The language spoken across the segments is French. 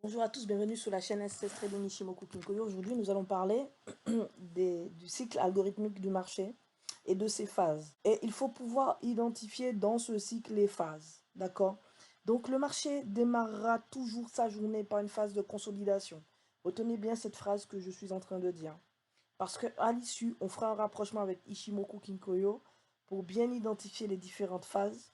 Bonjour à tous, bienvenue sur la chaîne SS Trading Ishimoku Kinkoyo. Aujourd'hui, nous allons parler du cycle algorithmique du marché et de ses phases. Et il faut pouvoir identifier dans ce cycle les phases, d'accord? Donc, le marché démarrera toujours sa journée par une phase de consolidation. Retenez bien cette phrase que je suis en train de dire. Parce qu'à l'issue, on fera un rapprochement avec Ishimoku Kinkoyo pour bien identifier les différentes phases,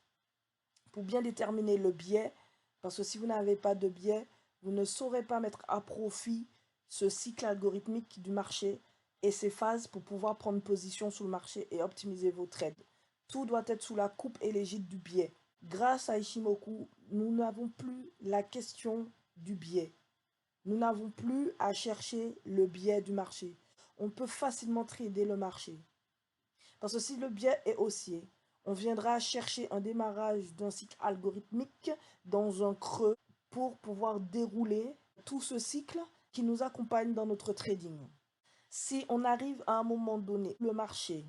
pour bien déterminer le biais, parce que si vous n'avez pas de biais, vous ne saurez pas mettre à profit ce cycle algorithmique du marché et ses phases pour pouvoir prendre position sur le marché et optimiser vos trades. Tout doit être sous la coupe et l'égide du biais. Grâce à Ishimoku, nous n'avons plus la question du biais. Nous n'avons plus à chercher le biais du marché. On peut facilement trader le marché. Parce que si le biais est haussier, on viendra chercher un démarrage d'un cycle algorithmique dans un creux pour pouvoir dérouler tout ce cycle qui nous accompagne dans notre trading. Si on arrive à un moment donné, le marché,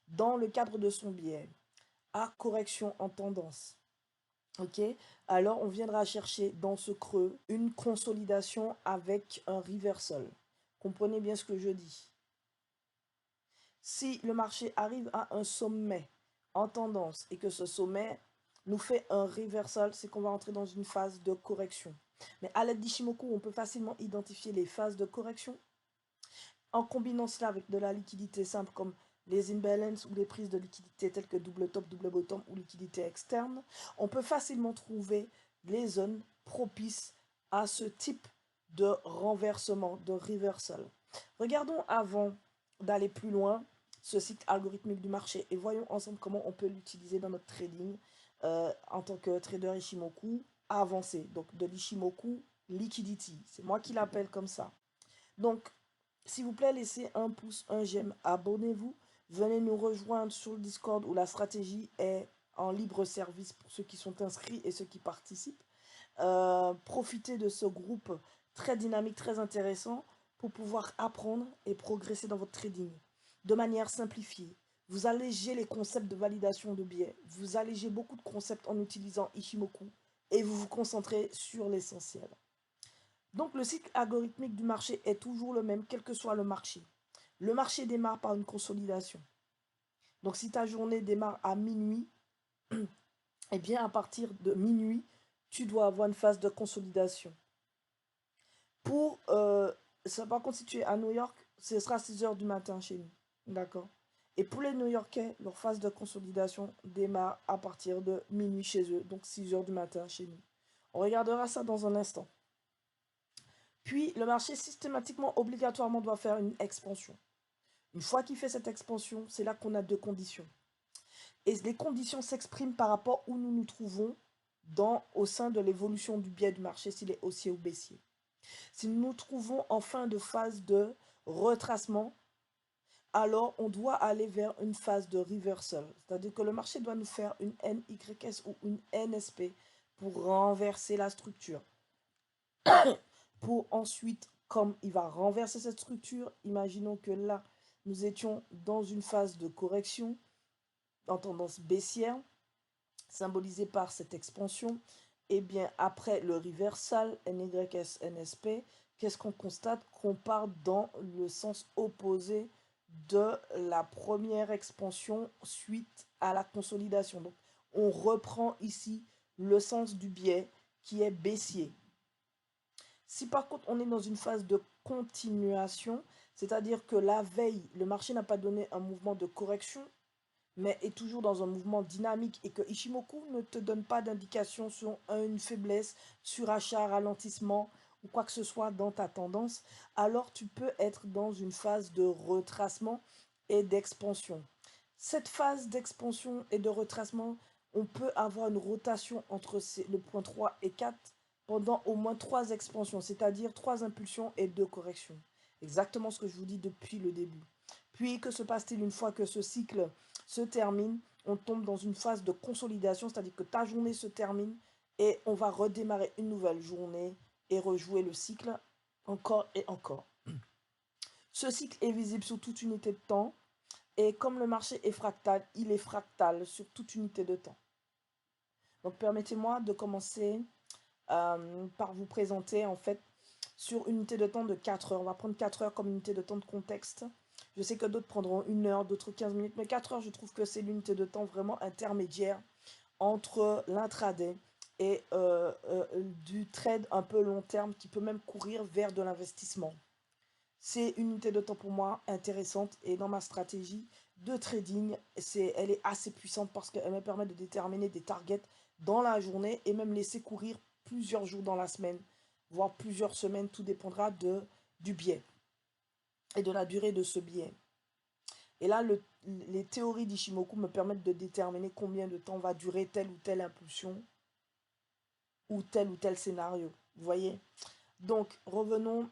dans le cadre de son biais, à correction en tendance, ok, alors on viendra chercher dans ce creux une consolidation avec un reversal. Comprenez bien ce que je dis. Si le marché arrive à un sommet en tendance et que ce sommet nous fait un reversal, c'est qu'on va entrer dans une phase de correction. Mais à l'aide d'Ishimoku, on peut facilement identifier les phases de correction en combinant cela avec de la liquidité simple comme les imbalances ou les prises de liquidité telles que double top, double bottom ou liquidité externe. On peut facilement trouver les zones propices à ce type de renversement, de reversal. Regardons avant d'aller plus loin ce cycle algorithmique du marché et voyons ensemble comment on peut l'utiliser dans notre trading en tant que trader Ishimoku avancé. Donc de l'Ishimoku Liquidity. C'est moi qui l'appelle comme ça. Donc, s'il vous plaît, laissez un pouce, un j'aime, abonnez-vous. Venez nous rejoindre sur le Discord où la stratégie est en libre service pour ceux qui sont inscrits et ceux qui participent. Profitez de ce groupe très dynamique, très intéressant pour pouvoir apprendre et progresser dans votre trading de manière simplifiée. Vous allégez les concepts de validation de biais, vous allégez beaucoup de concepts en utilisant Ishimoku et vous vous concentrez sur l'essentiel. Donc le cycle algorithmique du marché est toujours le même, quel que soit le marché. Le marché démarre par une consolidation. Donc si ta journée démarre à minuit, eh bien à partir de minuit, tu dois avoir une phase de consolidation. Pour, ça, par contre, si tu es à New York, ce sera 6 heures du matin chez nous. D'accord? Et pour les New-Yorkais, leur phase de consolidation démarre à partir de minuit chez eux, donc 6 heures du matin chez nous. On regardera ça dans un instant. Puis, le marché systématiquement, obligatoirement, doit faire une expansion. Une fois qu'il fait cette expansion, c'est là qu'on a deux conditions. Et les conditions s'expriment par rapport où nous nous trouvons au sein de l'évolution du biais du marché, s'il est haussier ou baissier. Si nous nous trouvons en fin de phase de retracement, alors on doit aller vers une phase de reversal. C'est-à-dire que le marché doit nous faire une NYS ou une NSP pour renverser la structure. Pour ensuite, comme il va renverser cette structure, imaginons que là, nous étions dans une phase de correction en tendance baissière, symbolisée par cette expansion. Et bien après le reversal NYS NSP, qu'est-ce qu'on constate? Qu'on part dans le sens opposé de la première expansion suite à la consolidation. Donc on reprend ici le sens du biais qui est baissier. Si par contre on est dans une phase de continuation, c'est-à-dire que la veille, le marché n'a pas donné un mouvement de correction, mais est toujours dans un mouvement dynamique et que Ishimoku ne te donne pas d'indication sur une faiblesse, surachat, ralentissement ou quoi que ce soit dans ta tendance, alors tu peux être dans une phase de retracement et d'expansion. Cette phase d'expansion et de retracement, on peut avoir une rotation entre le point 3 et 4 pendant au moins 3 expansions, c'est-à-dire 3 impulsions et 2 corrections. Exactement ce que je vous dis depuis le début. Puis, que se passe-t-il une fois que ce cycle se termine? On tombe dans une phase de consolidation, c'est-à-dire que ta journée se termine et on va redémarrer une nouvelle journée et rejouer le cycle encore et encore. Ce cycle est visible sur toute unité de temps et comme le marché est fractal, il est fractal sur toute unité de temps. Donc permettez-moi de commencer par vous présenter en fait sur une unité de temps de 4 heures. On va prendre 4 heures comme unité de temps de contexte. Je sais que d'autres prendront 1 heure, d'autres 15 minutes, mais 4 heures, je trouve que c'est l'unité de temps vraiment intermédiaire entre l'intraday et du trade un peu long terme qui peut même courir vers de l'investissement. C'est une unité de temps pour moi intéressante et dans ma stratégie de trading, elle est assez puissante parce qu'elle me permet de déterminer des targets dans la journée et même laisser courir plusieurs jours dans la semaine, voire plusieurs semaines, tout dépendra du biais et de la durée de ce biais. Et là, les théories d'Ishimoku me permettent de déterminer combien de temps va durer telle ou telle impulsion ou tel scénario. Vous voyez? Donc, revenons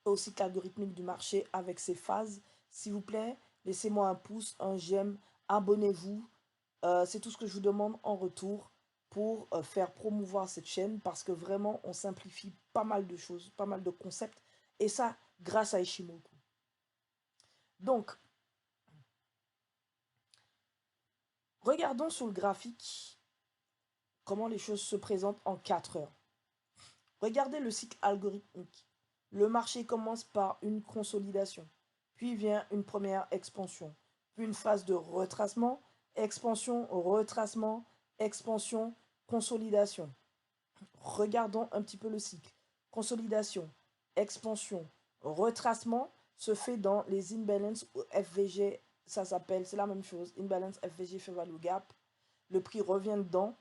au cycle algorithmique du marché avec ses phases. S'il vous plaît, laissez-moi un pouce, un j'aime, abonnez-vous. C'est tout ce que je vous demande en retour pour faire promouvoir cette chaîne parce que vraiment, on simplifie pas mal de choses, pas mal de concepts. Et ça, grâce à Ishimoku. Donc, regardons sur le graphique comment les choses se présentent en 4 heures. Regardez le cycle algorithmique. Le marché commence par une consolidation, puis vient une première expansion, puis une phase de retracement, expansion, retracement, expansion, consolidation. Regardons un petit peu le cycle. Consolidation, expansion, retracement se fait dans les imbalance ou FVG, ça s'appelle, c'est la même chose, imbalance FVG Fair Value Gap. Le prix revient dedans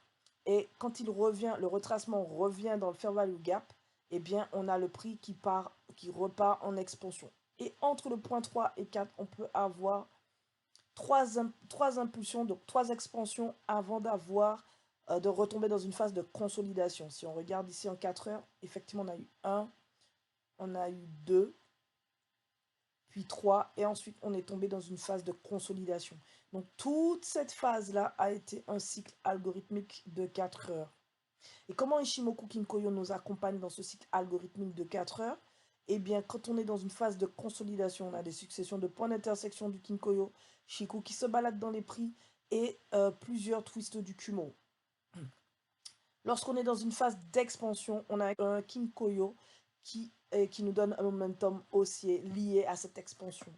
et quand il revient, le retracement revient dans le Fair Value Gap, eh bien on a le prix qui repart en expansion. Et entre le point 3 et 4, on peut avoir trois impulsions, donc 3 expansions avant de retomber dans une phase de consolidation. Si on regarde ici en 4 heures, effectivement, on a eu 1, on a eu 2, puis 3, et ensuite on est tombé dans une phase de consolidation. Donc toute cette phase-là a été un cycle algorithmique de 4 heures. Et comment Ishimoku Kinkoyo nous accompagne dans ce cycle algorithmique de 4 heures? Eh bien, quand on est dans une phase de consolidation, on a des successions de points d'intersection du Kinkoyo, Chikou qui se balade dans les prix et plusieurs twists du Kumo. Lorsqu'on est dans une phase d'expansion, on a un Kinkoyo qui nous donne un momentum haussier lié à cette expansion.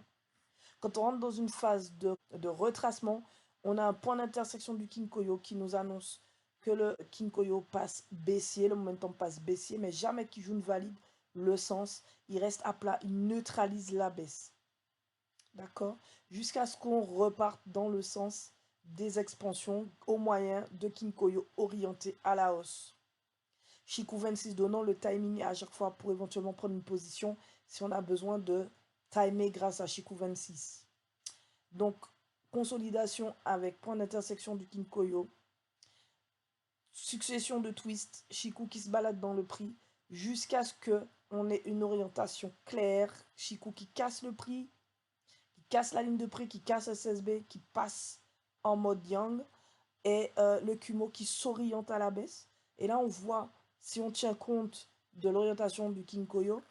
Quand on rentre dans une phase de retracement, on a un point d'intersection du Kinkoyo qui nous annonce que le Kinkoyo passe baissier, le momentum passe baissier, mais jamais Kijun valide le sens. Il reste à plat, il neutralise la baisse. D'accord? Jusqu'à ce qu'on reparte dans le sens des expansions au moyen de Kinkoyo orienté à la hausse. Chikou 26 donnant le timing à chaque fois pour éventuellement prendre une position si on a besoin de timer grâce à Chikou 26. Donc, consolidation avec point d'intersection du Kinkoyo. Succession de twists, Chikou qui se balade dans le prix jusqu'à ce qu'on ait une orientation claire. Chikou qui casse le prix, qui casse la ligne de prix, qui casse SSB, qui passe en mode Yang. Et le Kumo qui s'oriente à la baisse. Et là, on voit, si on tient compte de l'orientation du Kinkoyo,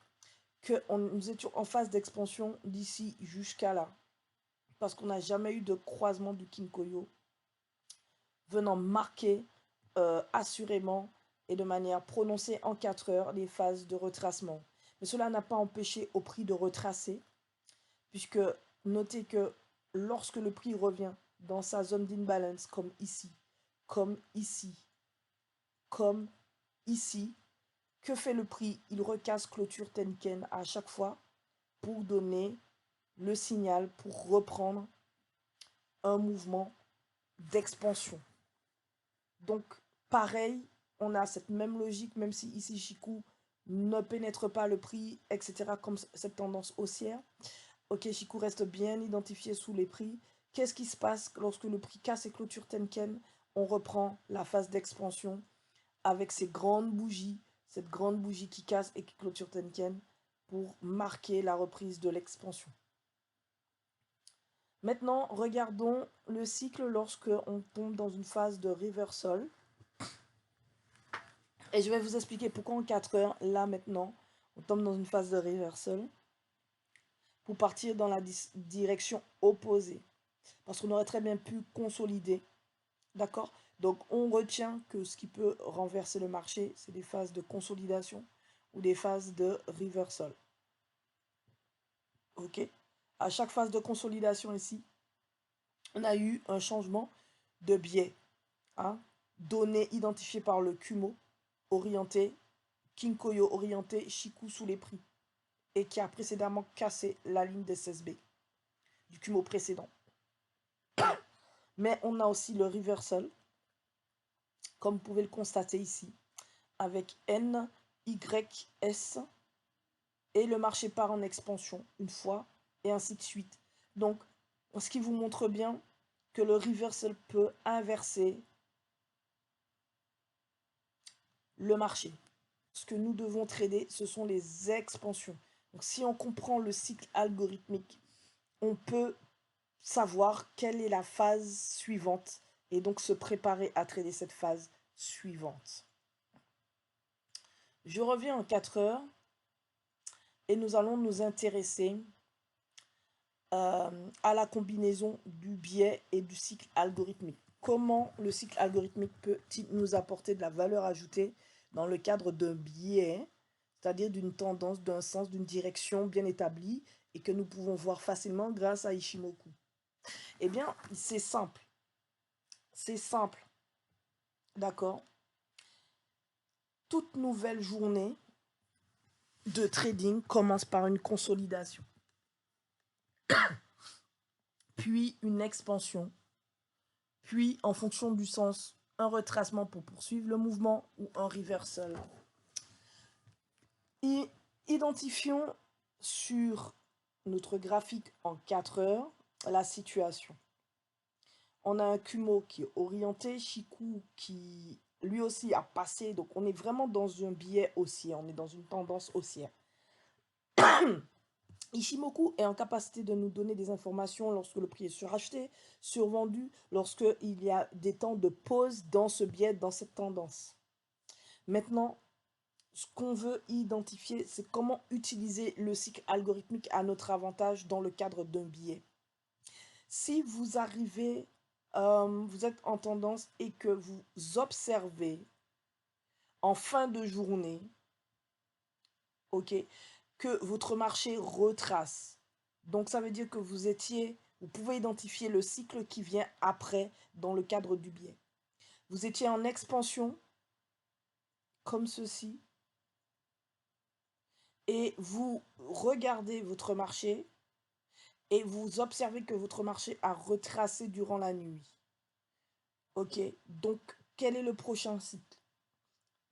que nous étions en phase d'expansion d'ici jusqu'à là. Parce qu'on n'a jamais eu de croisement du Kinkoyo venant marquer assurément et de manière prononcée en 4 heures les phases de retracement. Mais cela n'a pas empêché au prix de retracer, puisque notez que lorsque le prix revient dans sa zone d'imbalance, comme ici, comme ici, comme ici, que fait le prix? Il recasse clôture Tenken à chaque fois pour donner le signal pour reprendre un mouvement d'expansion. Donc, pareil, on a cette même logique, même si ici Chikou ne pénètre pas le prix, etc., comme cette tendance haussière. Ok, Chikou reste bien identifié sous les prix. Qu'est-ce qui se passe lorsque le prix casse et clôture Tenken? On reprend la phase d'expansion avec ces grandes bougies, cette grande bougie qui casse et qui clôture Tenken pour marquer la reprise de l'expansion. Maintenant, regardons le cycle lorsque on tombe dans une phase de reversal. Et je vais vous expliquer pourquoi en 4 heures, là maintenant, on tombe dans une phase de reversal pour partir dans la direction opposée. Parce qu'on aurait très bien pu consolider D'accord? Donc, on retient que ce qui peut renverser le marché, c'est des phases de consolidation ou des phases de reversal. OK? À chaque phase de consolidation ici, on a eu un changement de biais. Hein? Données identifiées par le Kumo, orienté, Kinkoyo orienté, Shiku sous les prix, et qui a précédemment cassé la ligne des SSB du Kumo précédent. Mais on a aussi le reversal, comme vous pouvez le constater ici, avec N, Y, S, et le marché part en expansion une fois, et ainsi de suite. Donc, ce qui vous montre bien que le reversal peut inverser le marché. Ce que nous devons trader, ce sont les expansions. Donc, si on comprend le cycle algorithmique, on peut savoir quelle est la phase suivante et donc se préparer à trader cette phase suivante. Je reviens en 4 heures et nous allons nous intéresser à la combinaison du biais et du cycle algorithmique. Comment le cycle algorithmique peut-il nous apporter de la valeur ajoutée dans le cadre d'un biais, c'est-à-dire d'une tendance, d'un sens, d'une direction bien établie et que nous pouvons voir facilement grâce à Ishimoku? Eh bien, c'est simple. C'est simple. D'accord? Toute nouvelle journée de trading commence par une consolidation, puis une expansion, puis en fonction du sens, un retracement pour poursuivre le mouvement ou un reversal. Et identifions sur notre graphique en 4 heures la situation. On a un Kumo qui est orienté, Shiku qui lui aussi a passé, donc on est vraiment dans un biais haussier, on est dans une tendance haussière. Ishimoku est en capacité de nous donner des informations lorsque le prix est suracheté, survendu, lorsqu'il y a des temps de pause dans ce biais, dans cette tendance. Maintenant, ce qu'on veut identifier, c'est comment utiliser le cycle algorithmique à notre avantage dans le cadre d'un biais. Si vous arrivez, vous êtes en tendance et que vous observez en fin de journée, ok, que votre marché retrace. Donc ça veut dire que vous pouvez identifier le cycle qui vient après dans le cadre du biais. Vous étiez en expansion, comme ceci, et vous regardez votre marché et vous observez que votre marché a retracé durant la nuit. Ok, donc quel est le prochain cycle?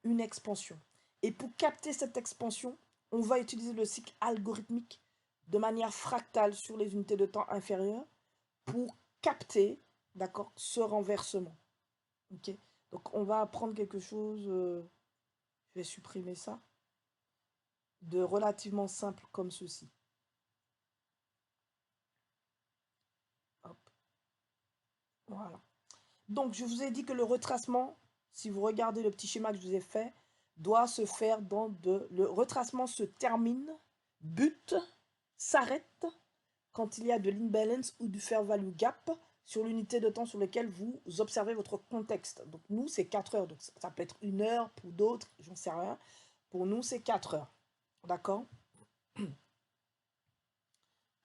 Une expansion. Et pour capter cette expansion, on va utiliser le cycle algorithmique de manière fractale sur les unités de temps inférieures pour capter, d'accord, ce renversement. Ok, donc on va apprendre quelque chose, je vais supprimer ça, de relativement simple comme ceci. Hop, voilà. Donc je vous ai dit que le retracement, si vous regardez le petit schéma que je vous ai fait, doit se faire le retracement se termine, bute, s'arrête quand il y a de l'imbalance ou du fair value gap sur l'unité de temps sur laquelle vous observez votre contexte. Donc nous, c'est 4 heures. Donc ça peut être 1 heure pour d'autres, j'en sais rien. Pour nous, c'est 4 heures. D'accord?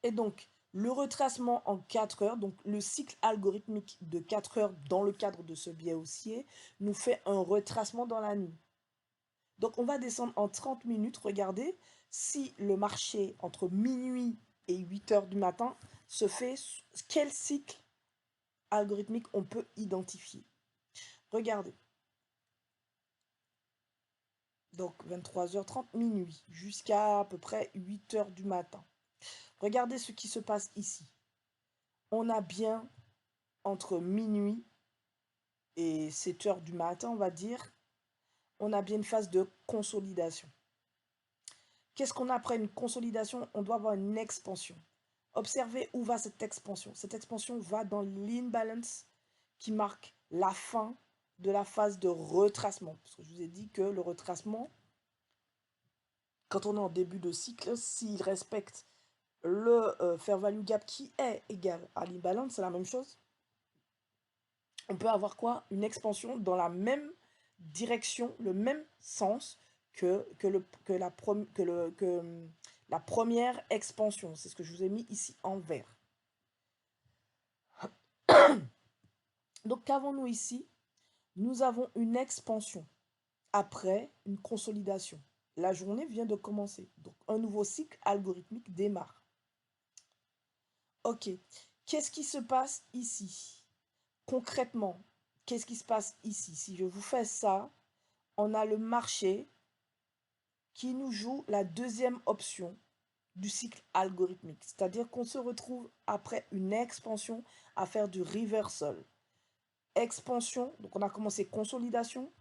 Et donc, le retracement en 4 heures, donc le cycle algorithmique de 4 heures dans le cadre de ce biais haussier, nous fait un retracement dans la nuit. Donc, on va descendre en 30 minutes. Regardez, si le marché entre minuit et 8 heures du matin se fait, quel cycle algorithmique on peut identifier? Regardez. Donc, 23h30, minuit, jusqu'à à peu près 8 heures du matin. Regardez ce qui se passe ici. On a bien entre minuit et 7 heures du matin, on va dire, on a bien une phase de consolidation. Qu'est-ce qu'on a après une consolidation? On doit avoir une expansion. Observez où va cette expansion. Cette expansion va dans l'imbalance qui marque la fin de la phase de retracement. Parce que je vous ai dit que le retracement, quand on est en début de cycle, s'il respecte le fair value gap qui est égal à l'imbalance, c'est la même chose. on peut avoir quoi? Une expansion dans la même direction, le même sens que la première expansion. C'est ce que je vous ai mis ici en vert. Donc, qu'avons-nous ici? Nous avons une expansion après une consolidation. La journée vient de commencer. Donc, un nouveau cycle algorithmique démarre. Ok. Qu'est-ce qui se passe ici? Concrètement, qu'est-ce qui se passe ici? Si je vous fais ça, on a le marché qui nous joue la deuxième option du cycle algorithmique. C'est-à-dire qu'on se retrouve après une expansion à faire du reversal. Expansion, donc on a commencé consolidation,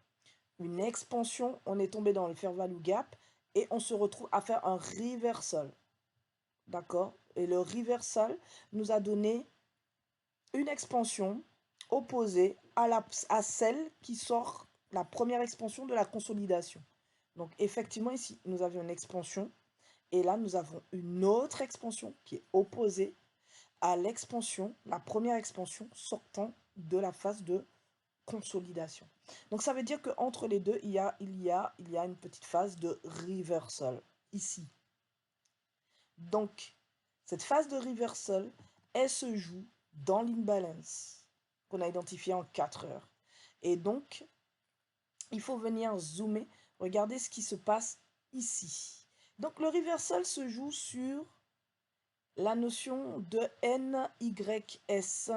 une expansion, on est tombé dans le fair value gap et on se retrouve à faire un reversal. D'accord? Et le reversal nous a donné une expansion opposée à celle qui sort la première expansion de la consolidation. Donc effectivement ici, nous avions une expansion et là, nous avons une autre expansion qui est opposée à l'expansion, la première expansion sortant de la phase de consolidation. Donc ça veut dire qu'entre les deux, il y a une petite phase de reversal ici. Donc, cette phase de reversal, elle se joue dans l'imbalance qu'on a identifié en 4 heures. Et donc, il faut venir zoomer, regarder ce qui se passe ici. Donc, le reversal se joue sur la notion de NYS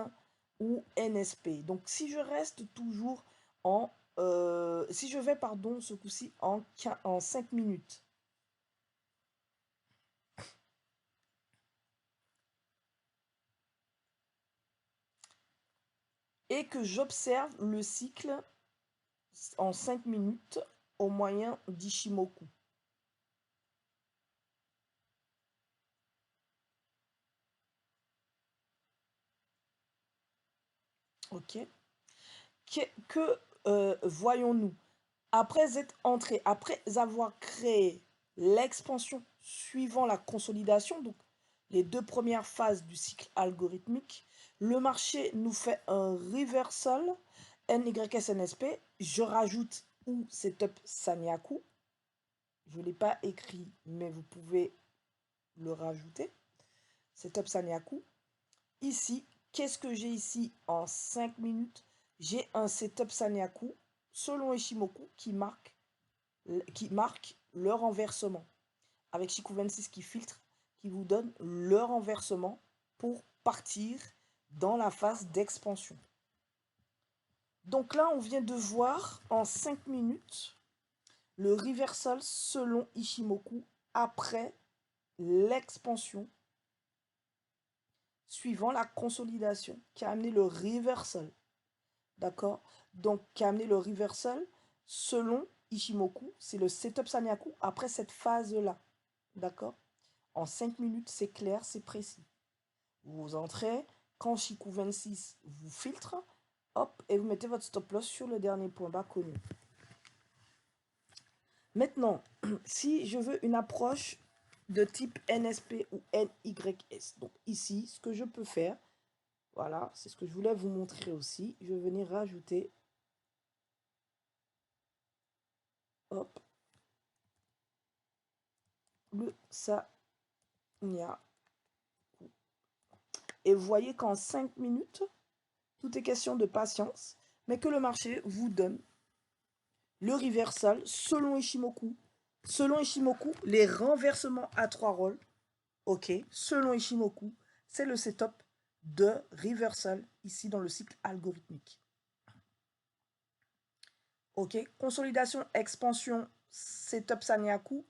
ou NSP. Donc, si je reste toujours en... si je vais, pardon, ce coup-ci en 5 minutes. Et que j'observe le cycle en 5 minutes au moyen d'Ishimoku. Ok. Que voyons-nous? Après être entré, après avoir créé l'expansion suivant la consolidation, donc les deux premières phases du cycle algorithmique, le marché nous fait un reversal NYSNSP. Je rajoute ou setup Sanyaku. Je ne l'ai pas écrit, mais vous pouvez le rajouter. Setup Sanyaku. Ici, qu'est-ce que j'ai ici en 5 minutes? J'ai un setup Sanyaku selon Ishimoku qui marque le renversement. Avec Shiku 26 qui filtre, qui vous donne le renversement pour partir dans la phase d'expansion. Donc là, on vient de voir en 5 minutes le reversal selon Ishimoku après l'expansion suivant la consolidation qui a amené le reversal. D'accord? Donc, qui a amené le reversal selon Ishimoku, c'est le setup Sanyaku après cette phase-là. D'accord? En 5 minutes, c'est clair, c'est précis. Vous entrez, quand Shiku 26 vous filtre, hop, et vous mettez votre stop loss sur le dernier point bas connu. Maintenant, si je veux une approche de type NSP ou NYS, donc ici, ce que je peux faire, voilà, c'est ce que je voulais vous montrer aussi. Je vais venir rajouter, hop, le Sanyaku. Et vous voyez qu'en 5 minutes, tout est question de patience, mais que le marché vous donne le reversal selon Ishimoku. Selon Ishimoku, les renversements à 3 rôles, ok, selon Ishimoku, c'est le setup de reversal ici dans le cycle algorithmique. Ok, consolidation, expansion, setup Sanyaku,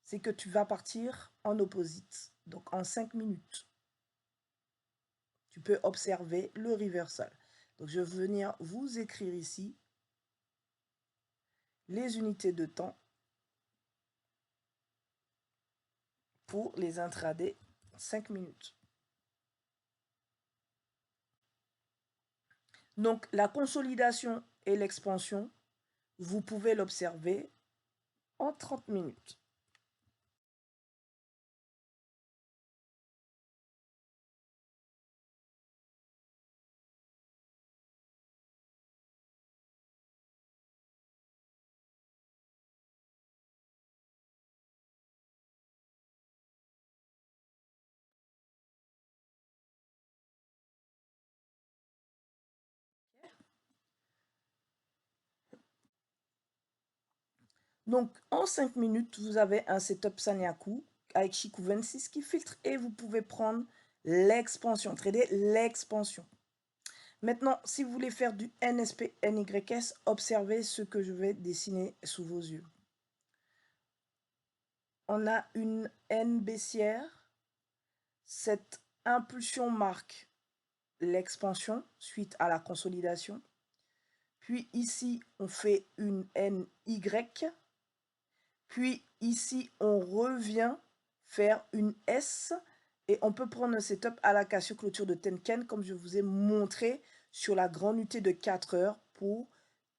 c'est que tu vas partir en opposite, donc en 5 minutes. Tu peux observer le reversal. Donc je vais venir vous écrire ici les unités de temps pour les intradés 5 minutes. Donc la consolidation et l'expansion, vous pouvez l'observer en 30 minutes. Donc, en 5 minutes, vous avez un setup Sanyaku avec Chikou 26 qui filtre et vous pouvez prendre l'expansion, trader l'expansion. Maintenant, si vous voulez faire du NSP, NYS, observez ce que je vais dessiner sous vos yeux. On a une N baissière. Cette impulsion marque l'expansion suite à la consolidation. Puis ici, on fait une NY. Puis ici, on revient faire une S. Et on peut prendre un setup à la Casio clôture de Tenken, comme je vous ai montré sur la grande unité de 4 heures pour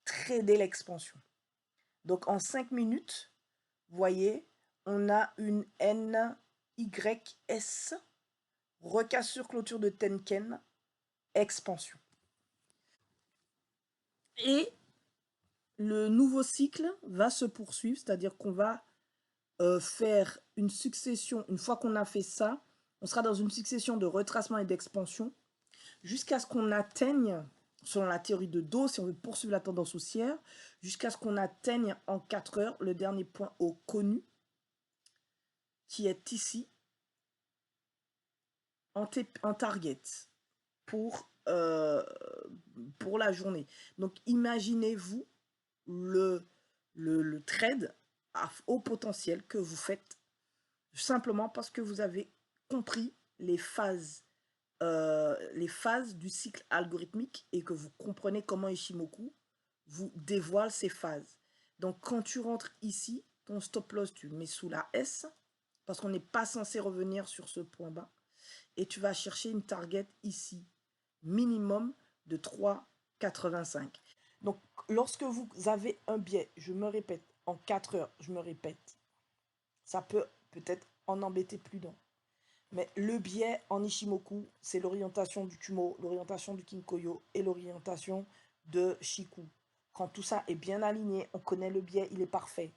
trader l'expansion. Donc en 5 minutes, vous voyez, on a une NYS, recassure clôture de Tenken, expansion. Et le nouveau cycle va se poursuivre, c'est-à-dire qu'on va faire une succession, une fois qu'on a fait ça, on sera dans une succession de retracement et d'expansion jusqu'à ce qu'on atteigne, selon la théorie de Dow, si on veut poursuivre la tendance haussière, jusqu'à ce qu'on atteigne en 4 heures le dernier point haut connu, qui est ici, en target, pour la journée. Donc, imaginez-vous le trade à haut potentiel que vous faites simplement parce que vous avez compris les phases du cycle algorithmique et que vous comprenez comment Ishimoku vous dévoile ces phases. Donc, quand tu rentres ici, ton stop loss, tu le mets sous la S parce qu'on n'est pas censé revenir sur ce point bas. Et tu vas chercher une target ici, minimum de 3,85. Donc, lorsque vous avez un biais, je me répète, en 4 heures, je me répète, ça peut peut-être en embêter plus d'un. Mais le biais en Ishimoku, c'est l'orientation du Kumo, l'orientation du Kinkoyo et l'orientation de Shiku. Quand tout ça est bien aligné, on connaît le biais, il est parfait.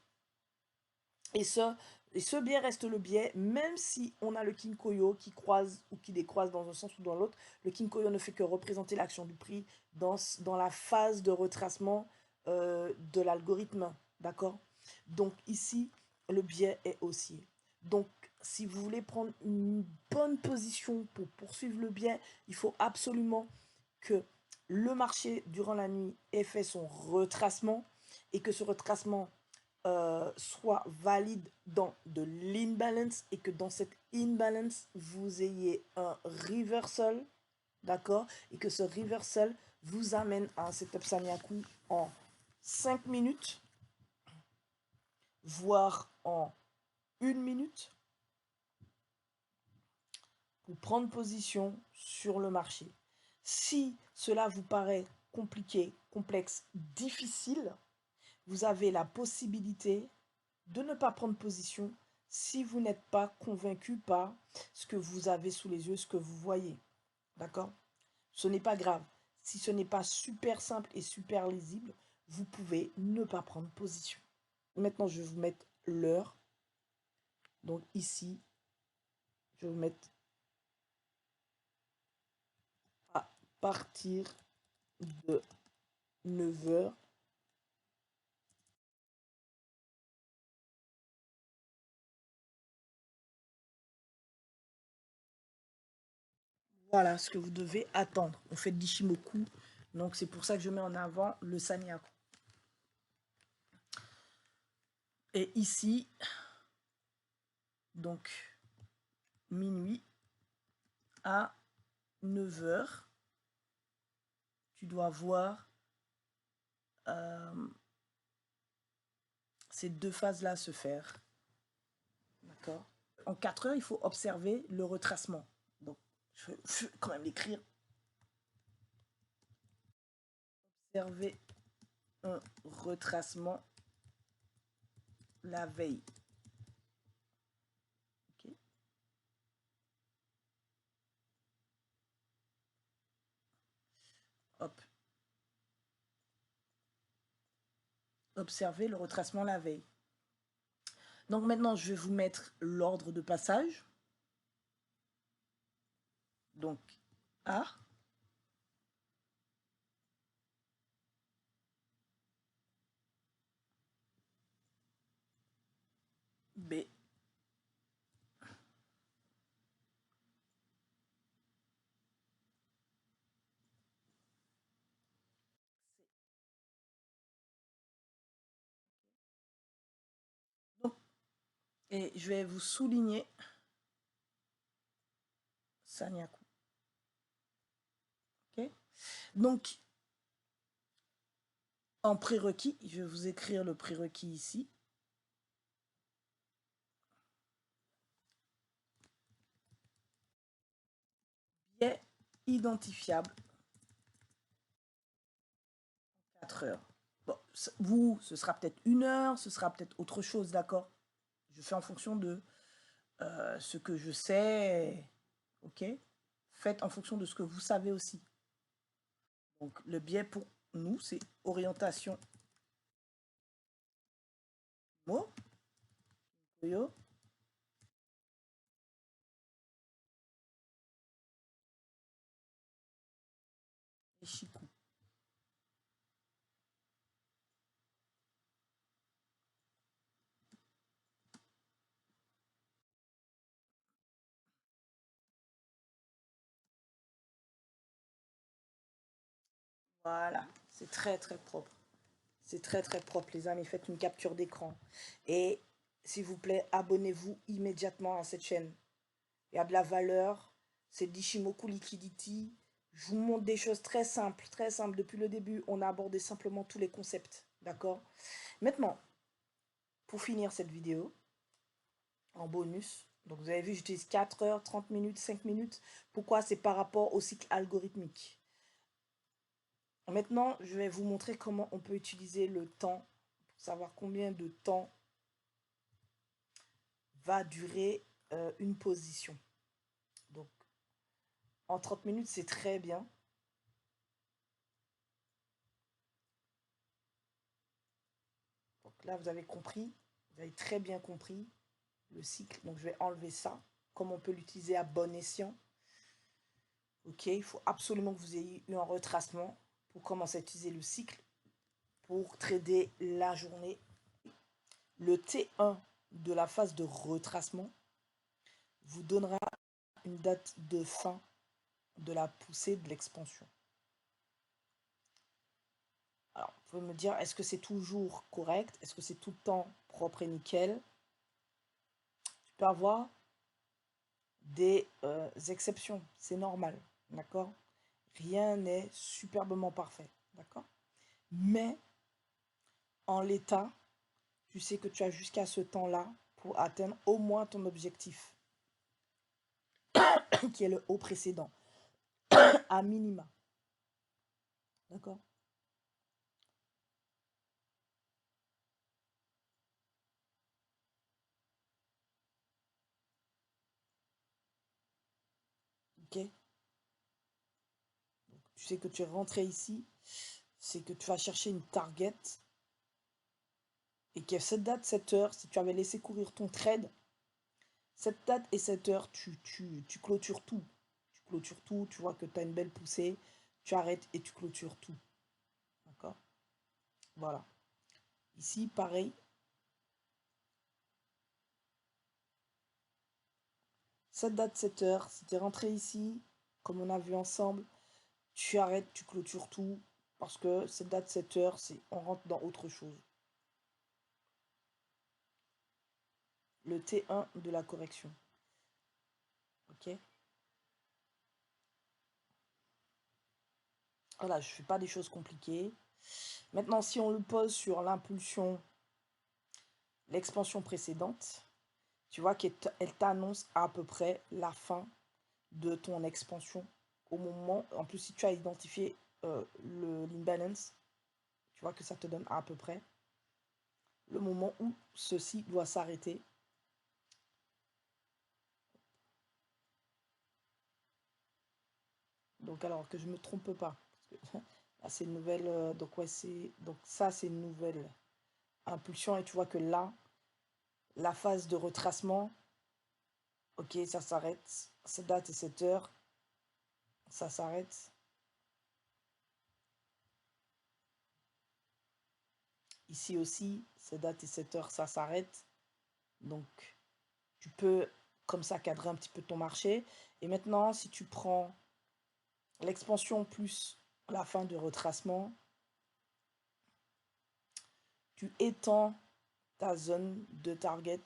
Et ce biais reste le biais, même si on a le Kinkoyo qui croise ou qui décroise dans un sens ou dans l'autre. Le Kinkoyo ne fait que représenter l'action du prix dans la phase de retracement de l'algorithme. D'accord? Donc ici, le biais est haussier. Donc, si vous voulez prendre une bonne position pour poursuivre le biais, il faut absolument que le marché, durant la nuit, ait fait son retracement et que ce retracement soit valide dans de l'imbalance et que dans cette imbalance, vous ayez un reversal, d'accord? Et que ce reversal vous amène à un setup Sanyaku en 5 minutes, voire en 1 minute, pour prendre position sur le marché. Si cela vous paraît compliqué, complexe, difficile, vous avez la possibilité de ne pas prendre position si vous n'êtes pas convaincu par ce que vous avez sous les yeux, ce que vous voyez. D'accord? Ce n'est pas grave. Si ce n'est pas super simple et super lisible, vous pouvez ne pas prendre position. Maintenant, je vais vous mettre l'heure. Donc ici, je vais vous mettre à partir de 9 heures. Voilà ce que vous devez attendre. On fait d'Ishimoku. Donc c'est pour ça que je mets en avant le Sanyaku. Et ici, donc minuit à 9 heures, tu dois voir ces deux phases-là se faire. D'accord? En 4 heures, il faut observer le retracement. Donc, je vais quand même l'écrire. Observer un retracement la veille. Okay. Hop. Observer le retracement la veille. Donc maintenant, je vais vous mettre l'ordre de passage. Donc, A. Et je vais vous souligner Sanyaku. Ok? Donc, en prérequis, je vais vous écrire le prérequis ici. Biais identifiable 4 heures. Bon, vous, ce sera peut-être 1 heure, ce sera peut-être autre chose, d'accord? Je fais en fonction de ce que je sais, ok? Faites en fonction de ce que vous savez aussi. Donc, le biais pour nous, c'est orientation mo, yo, et shiku. Voilà, c'est très très propre. C'est très très propre, les amis. Faites une capture d'écran. Et s'il vous plaît, abonnez-vous immédiatement à cette chaîne. Il y a de la valeur. C'est d'Ishimoku Liquidity. Je vous montre des choses très simples, très simples. Depuis le début, on a abordé simplement tous les concepts. D'accord? Maintenant, pour finir cette vidéo, en bonus, donc vous avez vu, j'utilise 4 heures, 30 minutes, 5 minutes. Pourquoi? C'est par rapport au cycle algorithmique. Maintenant, je vais vous montrer comment on peut utiliser le temps, pour savoir combien de temps va durer une position. Donc, en 30 minutes, c'est très bien. Donc là, vous avez compris, vous avez très bien compris le cycle. Donc, je vais enlever ça, comme on peut l'utiliser à bon escient. Ok, il faut absolument que vous ayez eu un retracement pour commencer à utiliser le cycle pour trader la journée. Le T1 de la phase de retracement vous donnera une date de fin de la poussée de l'expansion. Alors, vous pouvez me dire, est-ce que c'est toujours correct? Est-ce que c'est tout le temps propre et nickel? Tu peux avoir des exceptions, c'est normal, d'accord? Rien n'est superbement parfait, d'accord? Mais en l'état, tu sais que tu as jusqu'à ce temps-là pour atteindre au moins ton objectif, qui est le haut précédent, à minima, d'accord? Ok? Tu sais que tu es rentré ici, c'est que tu vas chercher une target et que cette date, cette heure, si tu avais laissé courir ton trade, cette date et cette heure, tu clôtures tout. Tu clôtures tout, tu vois que tu as une belle poussée, tu arrêtes et tu clôtures tout. D'accord? Voilà. Ici, pareil. Cette date, cette heure, si tu es rentré ici, comme on a vu ensemble, tu arrêtes, tu clôtures tout. Parce que cette date, cette heure, on rentre dans autre chose. Le T1 de la correction. Ok? Voilà, je ne fais pas des choses compliquées. Maintenant, si on le pose sur l'impulsion, l'expansion précédente, tu vois qu'elle t'annonce à peu près la fin de ton expansion au moment, en plus si tu as identifié l'imbalance, tu vois que ça te donne à peu près le moment où ceci doit s'arrêter. Donc alors que je me trompe pas, parce que là c'est une nouvelle, donc ouais donc ça c'est une nouvelle impulsion et tu vois que là, la phase de retracement, ok ça s'arrête, cette date et cette heure, ça s'arrête. Ici aussi, cette date et cette heure, ça s'arrête. Donc, tu peux comme ça cadrer un petit peu ton marché. Et maintenant, si tu prends l'expansion plus la fin de retracement, tu étends ta zone de target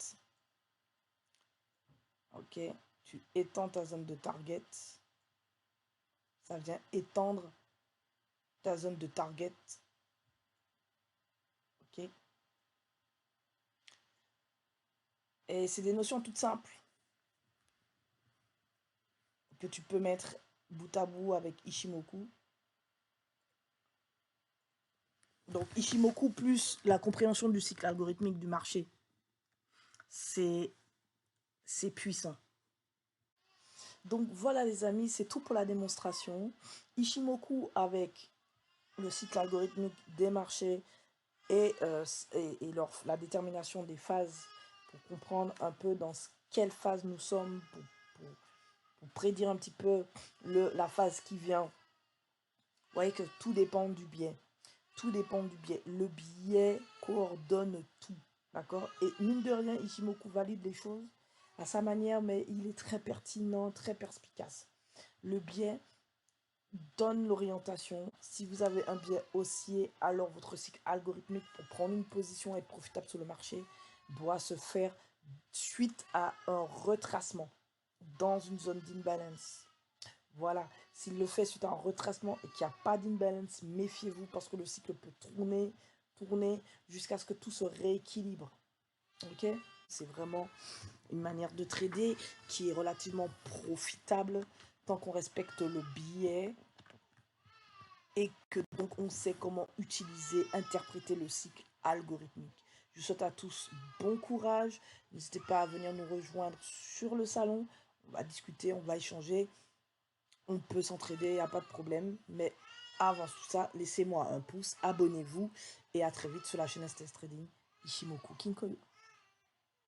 Ok, tu étends ta zone de target. Ça vient étendre ta zone de target. Ok. Et c'est des notions toutes simples que tu peux mettre bout à bout avec Ishimoku. Donc Ishimoku plus la compréhension du cycle algorithmique du marché, c'est puissant. Donc voilà les amis, c'est tout pour la démonstration. Ishimoku avec le cycle algorithmique des marchés et la détermination des phases pour comprendre un peu dans quelle phase nous sommes, pour prédire un petit peu la phase qui vient. Vous voyez que tout dépend du biais. Tout dépend du biais. Le biais coordonne tout. D'accord? Et mine de rien, Ishimoku valide les choses à sa manière, mais il est très pertinent, très perspicace. Le biais donne l'orientation. Si vous avez un biais haussier, alors votre cycle algorithmique pour prendre une position et être profitable sur le marché doit se faire suite à un retracement dans une zone d'imbalance. Voilà, s'il le fait suite à un retracement et qu'il n'y a pas d'imbalance, méfiez-vous parce que le cycle peut tourner jusqu'à ce que tout se rééquilibre. Ok? C'est vraiment une manière de trader qui est relativement profitable tant qu'on respecte le biais et que donc on sait comment utiliser, interpréter le cycle algorithmique. Je vous souhaite à tous bon courage. N'hésitez pas à venir nous rejoindre sur le salon. On va discuter, on va échanger. On peut s'entraider, il n'y a pas de problème. Mais avant tout ça, laissez-moi un pouce, abonnez-vous et à très vite sur la chaîne STS Trading Ishimoku Kinkoyo.